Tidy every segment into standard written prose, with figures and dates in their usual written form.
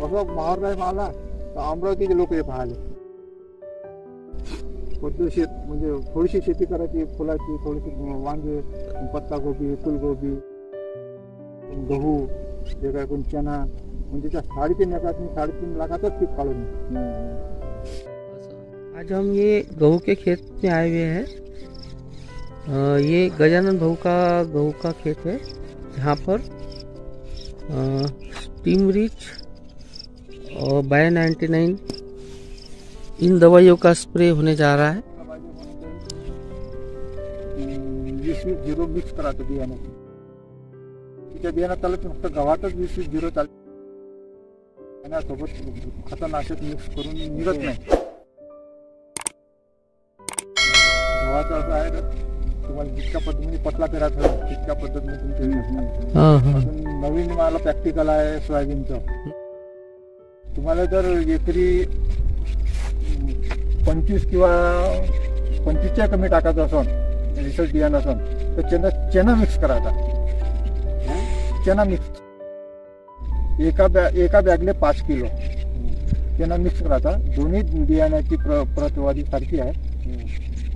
असं महार नाही आला तर अमरावतीचे लोक हे पाहिले पद्धतशीर म्हणजे थोडीशी शेती करायची, फुलाची, थोडीशी वांगे, पत्तागोबी, फुलगोबी, गहू, जे काय कोण चना, म्हणजे त्या 3.5 लाखाचंच पीक काढून. आज हम ये गेहूं के खेत में आए हुए हैं. ये गजानन भाऊ का गेहूं का खेत है, जहाँ पर स्टीम रिच और बायो 99 इन दवाइयों का स्प्रे होने जा रहा है. 20-20 मिक्स करायचं बियाणं. तिच्या बियाणं चालत फक्त गव्हातच 20-20 चालत, सोबत खतनाशक मिक्स करून निघत नाही. गव्हाचं असं आहे तर तुम्हाला जितक्या पद्धतीने पतला पेरायचा तितक्या पद्धतीने तुमचे नवीन मला प्रॅक्टिकल आहे सोयाबीनचं. तुम्हाला जर एकरी 25 किंवा 25च्या कमी टाकायचं असन रिसर्च बियाणं असन तर चना मिक्स करायचा. चना मिक्स एका बॅगले 5 किलो चना मिक्स करायचा. दोन्ही बियाण्याची प्रतवाली सारखी आहे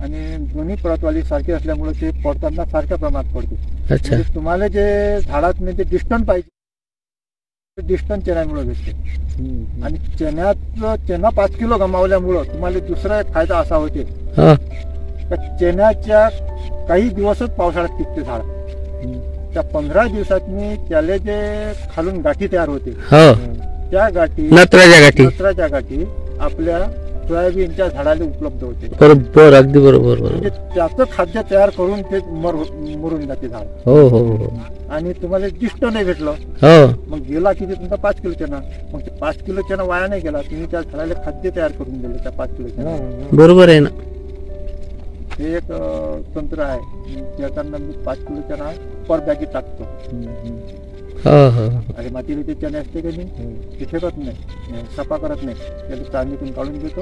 आणि दोन्ही प्रतवाली सारखी असल्यामुळे ते पडताना सारख्या प्रमाणात पडते. म्हणजे तुम्हाला जे झाडात ते डिस्टन्स पाहिजे डिस्टन्स चण्यामुळे भेटते. आणि चना 5 किलो गमावल्यामुळं तुम्हाला दुसरा एक फायदा असा होते का चण्याच्या काही दिवसच पावसाळ्यात पिकते झाड. त्या 15 दिवसात त्याला जे खालून गाठी तयार होते त्या गाठी नत्राच्या गाठी आपल्या सोयाबीनच्या झाडाला उपलब्ध होते. बरोबर, अगदी बरोबर. म्हणजे त्याचं खाद्य तयार करून ते मरून जाते झाड. आणि तुम्हाला दिष्ट नाही भेटलं मग गेला किती तुमचा 5 किलो चना. मग ते 5 किलो चना वाया नाही गेला, तुम्ही त्या झाडाला खाद्य तयार करून दिलं त्या 5 किलो चना. बरोबर आहे ना. हे एक तंत्र आहे. त्याच्यानं मी 5 किलो चना पर बॅगी टाकतो. आणि मातीचे चणे असते की नाही ते ठेवत नाही, सफा करत नाही, त्याला चांदीतून काढून देतो.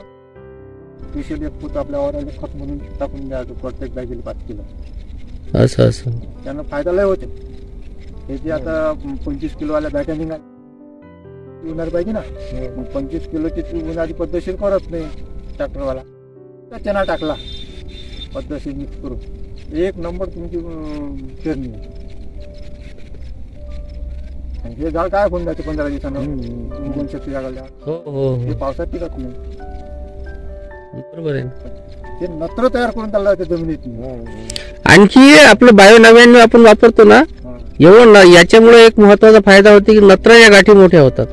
स्पेशल एक पोत आपल्या वावराला खत म्हणून टाकून द्यायचं प्रत्येक बॅगेला 5 किलो. असं त्यांना फायदा लय होते. हे जे आता 25 किलोवाल्या बॅगा येणार पाहिजे ना, मग 25 किलोची उन्हाळी पद्धतशीर करत नाही ट्रॅक्टरवाला. त्या चना टाकला पद्धतशीर मिक्स करून एक नंबर तुमची पेरणी. हे झाड काय होऊन जाते 15 दिवसानं उगवण शक्ती लागल्या. हे पावसात टिकत नाही. बरोबर आहे. ते नत्र तयार करून त्याला जमिनीत. आणखी आपलं बायो 99 आपण वापरतो ना, एवढं याच्यामुळे एक महत्वाचा फायदा होतो की नत्राच्या गाठी मोठ्या होतात.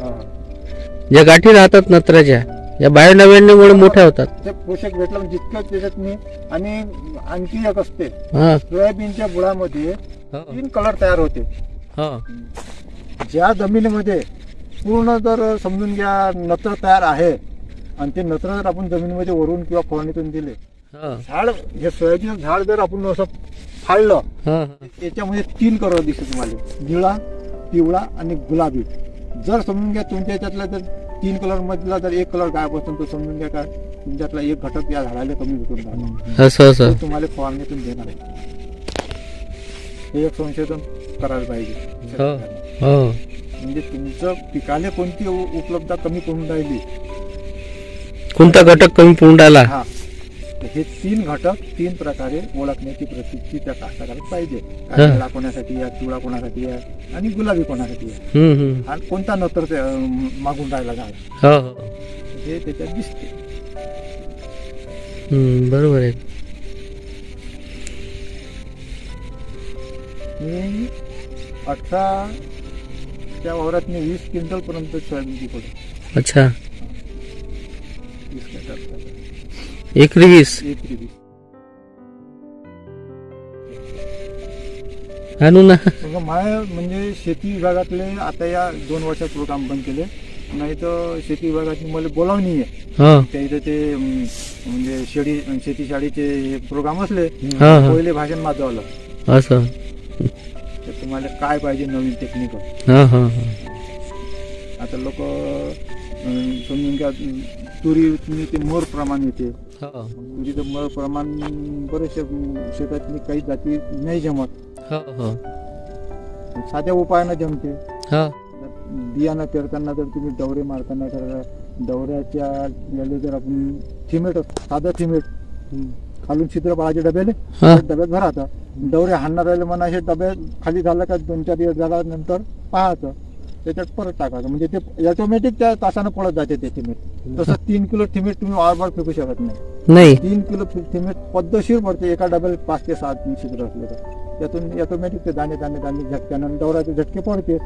ज्या गाठी राहतात नत्राच्या या बायो 99 मुळे मोठ्या होतात. ते पोषक भेटलं जितकं त्याच्यात नाही. आणि आणखी एक असते सोयाबीनच्या बुडामध्ये 3 कलर तयार होते. ज्या जमिनीमध्ये पूर्ण जर समजून घ्या नत्र तयार आहे आणि ते नत्र जर आपण जमिनीमध्ये वरून किंवा फवारणीतून दिले, झाड हे सोयाबीन झाड जर आपण असं फाळलं त्याच्यामध्ये 3 कलर दिसते तुम्हाला, निळा, पिवळा आणि गुलाबी. जर समजून घ्या तुमच्या याच्यातला जर 3 कलर मधला जर एक कलर गायब असेल तर समजून घ्या काय तुमच्यातला एक घटक या झाडाला कमी भेटून राहणार. तुम्हाला फवारणीतून देणार आहे. हे एक संशोधन करायला पाहिजे. म्हणजे तुमचं पिकाला कोणती उपलब्धता कमी पडून राहिली, कोणता घटक कमी पडून राहिला, हे 3 घटक 3 प्रकारे ओळखण्याची प्रतीची त्या कास्तकाराला पाहिजे. निळा कोणासाठी आहे, पिवळा कोणासाठी आहे आणि गुलाबी कोणासाठी आहे, आणि कोणता नत्र मागून राहिला झाड हे त्याच्यात दिसते. बरोबर आहे. मी 18 त्या वावरात 20 क्विंटल पर्यंत सोयाबीन पिकवलं. अच्छा, 20 क्विंटल एकरी 20. म्हणजे शेती विभागातले आता या 2 वर्षापूर्वी काम बंद केले. नाही तर शेती विभागाची मला बोलावणी आहे. त्या इथे ते म्हणजे शेती शाळेचे प्रोग्राम असले पहिले भाषण माझं आलं असं. तुम्हाला काय पाहिजे नवीन टेक्निक. आता लोक समजून घ्या तुरी ते मोर प्रमाण येते. तुरीचं मोर प्रमाण बरेचशे शेतात काही जाती नाही जमत. साध्या उपायानं जमते. बियाणं पेरताना जर तुम्ही डवरे मारताना तर डवऱ्याच्या याला जर आपण सिमेंट साधं सिमेंट खालून छिद्र पाहायचे डब्याले हा. डब्यात भरायचं डवरे हाणणाऱ्याला म्हणा हे डब्यात खाली झालं का 2-4 दिवस झाल्यानंतर पाहायचं त्याच्यात परत टाकायचं म्हणजे ते ऑटोमॅटिक त्या तासानं पळत जाते ते सिमेंट. तसं 3 किलो सिमेंट तुम्ही वारंवार फेकू शकत नाही. नाही 3 किलो सिमेंट पद्धतशीर पडते एका डब्याला 5 ते 6 छिद्र असले तर त्यातून ऑटोमॅटिक ते दाणे दाणे दाणे झटक्यानं डवराचे झटके पडते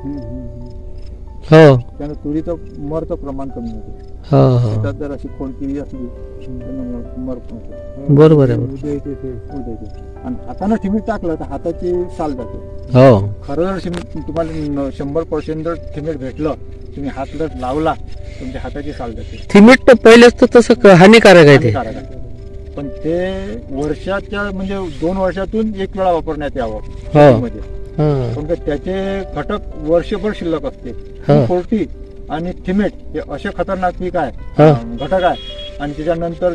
हो त्यानं तुरीचं मरचं प्रमाण कमी होते. हो हो त्यात जर अशी खोडकिरी असली तर मर पडते. बरोबर आहे उद्याचे आणि हातानं सिमेंट टाकलं तर हाताची साल जाते. हो खरं जर सिमेंट तुम्हाला 100% जर सिमेंट भेटलं तुम्ही हात जर लावला तुमच्या हाताची साल जाते. सिमेंट तर पहिलेच तर तसं हानिकारक आहे ते. हानिकारक आहे. पण ते वर्षाच्या म्हणजे 2 वर्षातून 1 वेळा वापरण्यात यावं शेतीमध्ये. हा. पण त्याचे घटक वर्षभर शिल्लक असते. हा. कोरटी आणि थिमेट हे असे खतरनाक पीक हा. आहे घटक आहे. आणि त्याच्यानंतर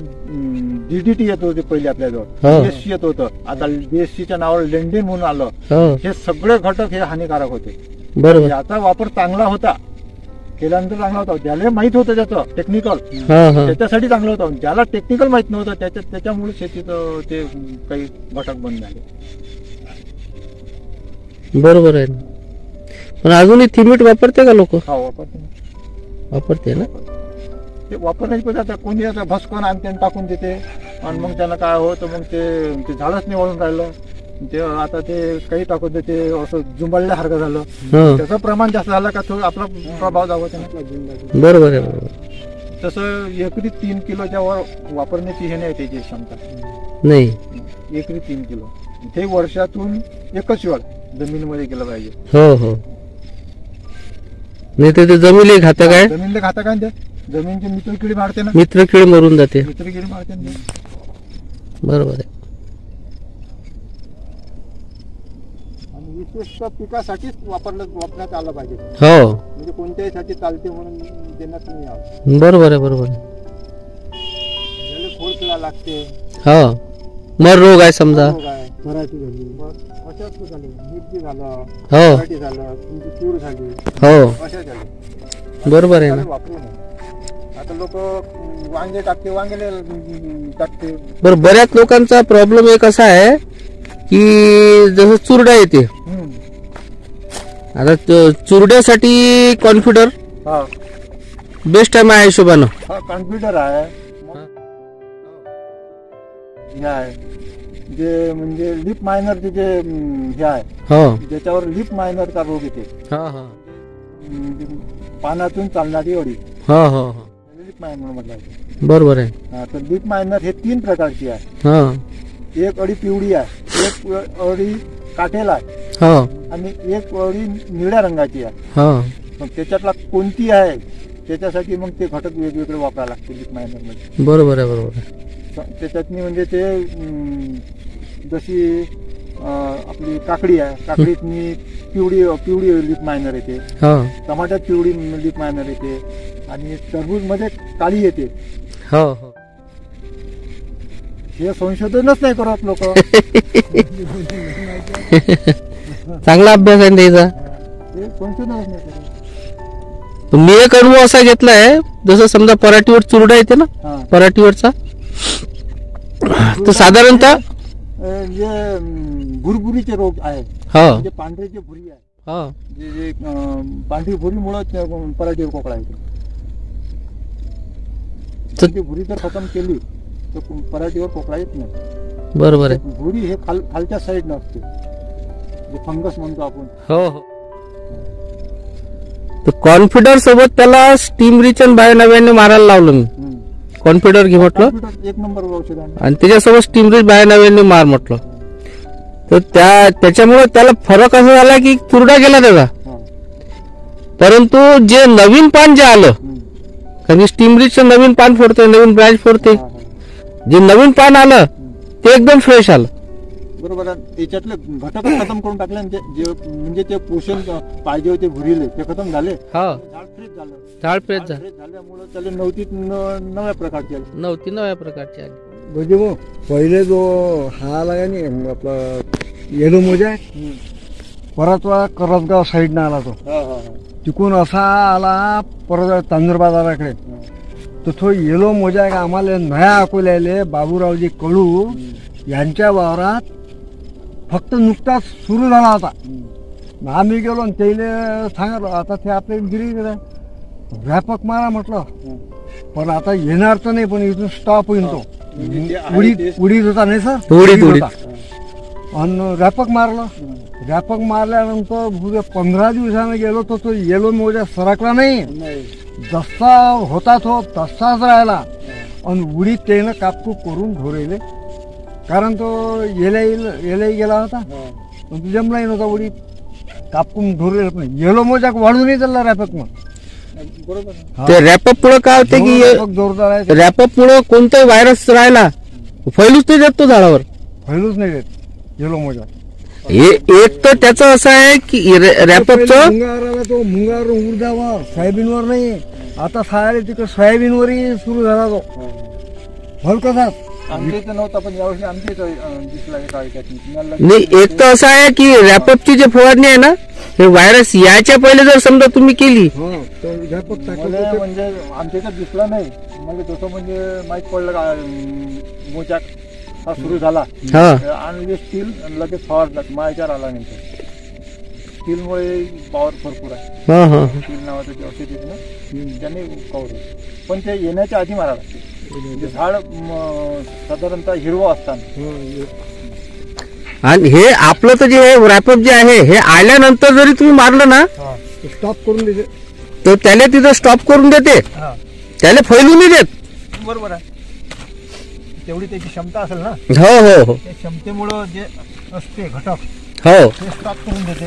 DDT येत होते पहिले आपल्याजवळ हा. BSC येत होतं आता BSCच्या नावावर लेंडेन म्हणून आलं. हो हे सगळे घटक हे हानिकारक होते. बरोबर याचा वापर चांगला होता केल्यानंतर चांगला होता ज्याला माहित होतं त्याचं टेक्निकल हा हा त्याच्यासाठी चांगलं होतं. ज्याला टेक्निकल माहित नव्हतं त्याच्यामुळे शेतीत ते काही घटक बंद झाले. बरोबर आहे ना. पण अजूनही थिमीट वापरते का लोक? हा वापरते वापरते ना. ते वापरण्याची पद्धत आता कोणी आता भस्कन आणते आणि टाकून देते आणि मग त्यांना काय होतं मग ते झाडच नाही वळून राहिलं ते आता ते काही टाकून देते असं जुंबळल्यासारखं झालं. हा. त्याचं प्रमाण जास्त झालं का थोडं आपला प्रभाव जावं त्याने. बरोबर आहे बरोबर. तसं एकरी 3 किलोच्या वर वापरण्याची हे नाही त्याची क्षमता नाही एकरी 3 किलो ते वर्षातून एकच वेळ जमिनीमध्ये केलं पाहिजे. हो हो नाही तर ते जमिनीला घातक आहे. जमिनीला घातक काय ते जमिनीची मित्रकिडी मारते ना. मित्रकीड मरून जाते. मित्रकिडी मारते ना. बरोबर आहे. आणि विशेषतः पिकासाठीच वापरण्यात आलं पाहिजे. हो म्हणजे कोणत्याही साठी चालते म्हणून देण्यात नाही यावं. बरोबर आहे बरोबर आहे. ज्याला खोडकिडा लागते हो मर रोग आहे समजा. रोग आहे, पराठी झाली अशाच झाली मिरची झालं हो पराठी झालं तुमची तूर झाली हो अशा झाली. बरोबर आहे ना. वापरू नये. आता लोक वांगे टाकते वांगेले टाकते. बरं बऱ्याच लोकांचा प्रॉब्लेम एक असा आहे की जसं चुरडा येते. आता चुरड्यासाठी कॉन्फिडर हा बेस्ट आहे माझ्या हिशोबानं. हा कॉन्फ्युटर आहे हे आहे जे म्हणजे लिप मायनरचे जे हे आहे हो ज्याच्यावर लिप मायनरचा रोग येते. हा हा म्हणजे पानातून चालणारी अळी हो हो हो लिप मायनर म्हटलं आहे. बरोबर आहे. हा, तर लिप मायनर हे 3 प्रकारची आहे. हा एक अळी पिवळी आहे एक अळी काटेला आहे हो आणि एक अळी निळ्या रंगाची आहे. हो मग त्याच्यातला कोणती आहे त्याच्यासाठी मग ते घटक वेगवेगळे वापरायला लागते लिप मायनर मध्ये. बरोबर आहे बरोबर आहे. त्याच्यातनी म्हणजे ते जशी आपली काकडी आहे काकडीतनी पिवळी लिप मायनर येते. हो टमाट्यात पिवळी लिप मायनर येते आणि टरबूज मध्ये काळी येते. हो हो हे संशोधनच नाही करत लोक. चांगला अभ्यास आहे त्याचा. हे संशोधनच नाही करत. मी एक अनुभव असा घेतलाय जसं समजा पराठीवर चुरडा येते ना हा. पराठीवरचा तर साधारणतः जे भुरभुरीचे रोग आहे हो म्हणजे पांढरीची भुरी आहे हो जे पांढरी भुरीमुळे पराठीवर कोकळा येते. तर- ती भुरी जर खतम केली तर पराठीवर कोकळा येत नाही. बरोबर आहे. भुरी हे खालच्या साईड नसते जे फंगस म्हणतो आपण. हो हो तर कॉन्फिडर सोबत त्याला स्टीम रिच आणि बायोनव्याने मारायला लावलं मी. कॉन्फिडर घे म्हटलं कॉम्प्युटर 1 नंबर औषध आहे. आणि त्याच्यासोबत स्टीम रिच बायोनव्याने मार म्हटलं तर त्याच्यामुळे त्याला फरक असा झाला की चुरडा गेला त्याचा. हा. परंतु जे नवीन पान जे आलं कारण स्टीम रिच नवीन पान फोडते नवीन ब्रांच फोडते हा, हा. जे नवीन पान आलं ते एकदम फ्रेश आलं. बरोबर आहे. त्याच्यातले घटक खतम करून टाकले आणि जे म्हणजे ते पोषण पाहिजे होते भुरीले ते खतम झाले. हा झाड फ्रेश झालं. झाड फ्रेश झालं. फ्रेश झाल्यामुळे त्याला नव्या प्रकारचे आले. नव्हती नव्या प्रकारची आली. म्हणजे मग पहिले जो हा आला का नाही आपला येलो मोजा परतवाडा करसगाव साईडनं आला तो. तिकून असा आला परत तांदूर बाजाराकडे. तर तो येलो मोजा का आम्हाला नया अकोल्याले बाबूरावजी कडू यांच्या वावरात फक्त नुकताच सुरू झाला होता. आम्ही गेलो आणि त्याला सांगितलं आता ते आपल्या गिरी व्यापक मारा म्हटलं. पण आता येणार तर नाही, पण इथून स्टॉप होईल तो. उडीत होता नाही सर, उडीद होता. आणि व्यापक मारलं. व्यापक मारल्यानंतर 15 दिवसानं गेलो तर तो येलो मोजा सरकला नाही. जसा होता तो तसाच राहिला. आणि उडीद त्यानं कापकूप करून ढोरेले, कारण तो येलाई गेला होता. पण तो जमलाही नव्हता उडीद कापकून ढोरेल. पण येलो मोजा वाढूनही चालला रॅपक मग. ते रॅपअप पुढे काय होते की जोरदार आहे. रॅपअप पुढे कोणताही व्हायरस राहिला फैलूच नाही देत तो झाडावर. फैलूच नाही देत येलो मोजा. एक तर त्याचं असं आहे की रॅपअपचं मुंगाराला तो मुंगार उडदावर सोयाबीनवर नाही. आता सारे तिकडे सोयाबीनवरही सुरू झाला तो फल कसा. आमच्या इथं नव्हता, पण यावर्षी आमच्या इथं दिसला काय त्यात. नाही, एक तर असं आहे की रॅपअपची जे फवारणी आहे ना, हे व्हायरस याच्या पहिले जर समजा तुम्ही केली मला म्हणजे आमच्या इथं दिसला नाही. म्हणजे तसं म्हणजे माहीत पडलं का मोचा हा सुरू झाला आणि स्टील लगेच फवारला माझ्यावर आला नाही. स्टीलमुळे पॉवर भरपूर आहे. स्टील नावाचं जे औषध येते ना त्याने कव्हर होतं. पण ते येण्याच्या आधी मारायला लागते. म्हणजे झाड साधारणतः हिरवं असताना. आणि हे आपलं तर जे रॅपअप जे आहे हे आल्यानंतर जरी तुम्ही मारलं ना स्टॉप करून देते, तर त्याला तिथं स्टॉप करून देते. त्याला फैलू नाही देत. बरोबर आहे. तेवढी त्याची क्षमता असेल ना. हो हो हो, त्या क्षमतेमुळं जे असते घटक हो ते स्टॉप करून देते.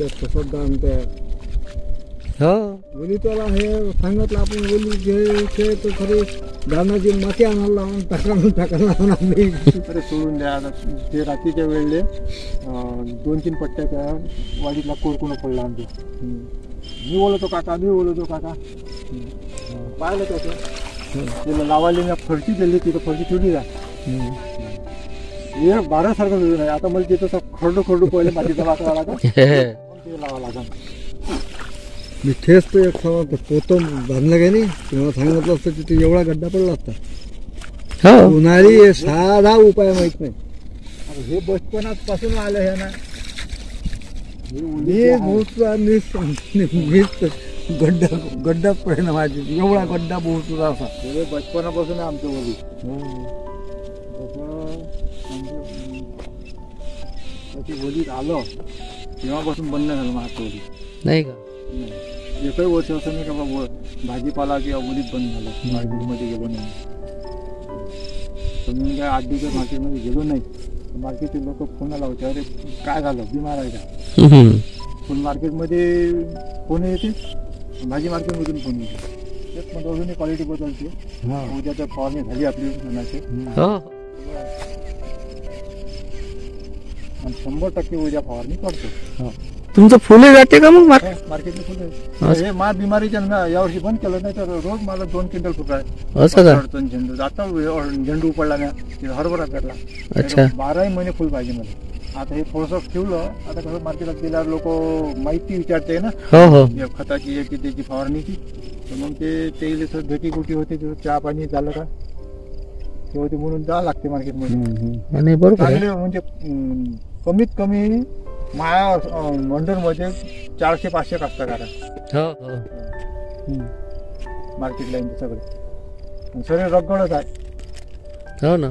तसंच दामते. हो ओलीतोला हे सांगितलं आपण ओली घे तर खरी धानाची माती आणायला लावून टाकायला लावून आपली तरी सोडून द्या. ते रात्रीच्या वेळेले 2-3 पट्ट्या त्या वाडीतला कोरकुणं पडला आमच्या. मी बोलतो काका पाहिलं त्याचं त्याला लावायला मी फरशी दिली. तिथं फरशी ठेवली जा हे 12 नाही. आता मला तिथं खरडू पहिले मातीचा वाटवा लागत ते लावा लागत. मी ठेस तो एक पोतं बांधलं का नाही, तुम्हाला सांगितलं असतं तिथे एवढा गड्डा पडला असता. उन्हाळी साधा उपाय माहित नाही. हे बचपनात पासून आलं हे ना. गड्डा पडला माझी एवढा गड्डा बोलतो असा. हे बचपनापासून आमचं ओली. ओलीत आलं तेव्हापासून बंद झालं माझं ओली. नाही का? एकही वर्ष असं नाही का बाबा भाजीपाला किंवा ओलीत बंद झालं. मार्केटमध्ये गेलो नाही. तुम्ही काय 8 दिवस मार्केटमध्ये गेलो नाही. मार्केटचे लोक फोन लावते, अरे काय झालं बिमार आहे का. पण मार्केटमध्ये फोन येते, भाजी मार्केटमधून फोन येते. तेच म्हणजे अजूनही क्वालिटी बदलते. उद्या तर फवारणी झाली आपली उन्हाची. आणि 100% उद्या फवारणी करतो. तुमचं फुले जाते का मग मार्केटला फुले. हे मार बिमारीच्या यावर्षी बंद केलं नाही तर रोज मला 2 क्विंटल फुट आहे. असं का? झेंडू आता झेंडू उपडला नाही, हरभरा पेरला. अच्छा. 12 महिने फुल पाहिजे मला. आता हे थोडंसं ठेवलं. आता कसं मार्केटात गेल्यावर लोक माहिती विचारते ना. हो खताची याची त्याची फवारणीची. तर मग ते भेटी कुटी होते, चहा पाणी झालं का ते होते म्हणून जावं लागते मार्केटमध्ये. बरोबर चांगले म्हणजे कमीत कमी माया मंडळमध्ये 400-500 कास्तकार मार्केट लाईन सगळे सगळे रगडच आहे. हो ना.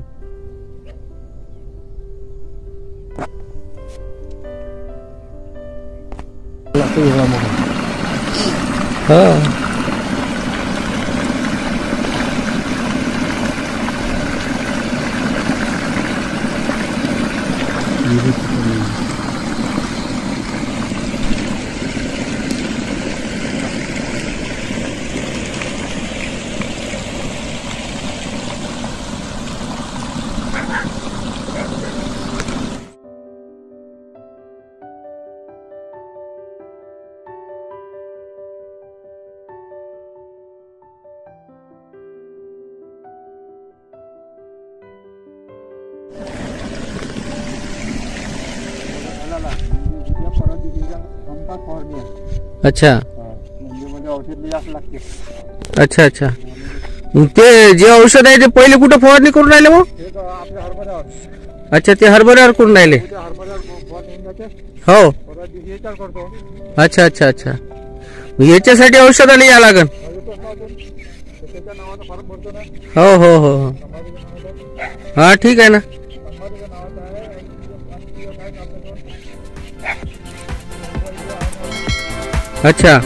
आला म्हणजे उद्या परवा दिवशीच्या हमखास फवारणी आहे. अच्छा म्हणजे मध्ये औषध लई जास्त लागते. अच्छा अच्छा. मग ते जे औषध आहे ते पहिले कुठं फवारणी करून राहिले मग? हे आपल्या हरभऱ्यावर अच्छा ते हरभऱ्यावर करून राहिले. उद्या हरभऱ्यावर फवारणी होऊन जाते. हो. परवा दिवशी याच्यावर करतो. अच्छा अच्छा अच्छा. मग याच्यासाठी औषधाला या लागन. येतोच ना अजून. तर त्याच्या नावाचा फॉर्म भरतो ना. हो हो हो हो. संभाजीच्या नावाचा. हा ठीक आहे ना. संभाजीच्या नावाचा आहे आणि तुझं काय आपल्याजवळ. अच्छा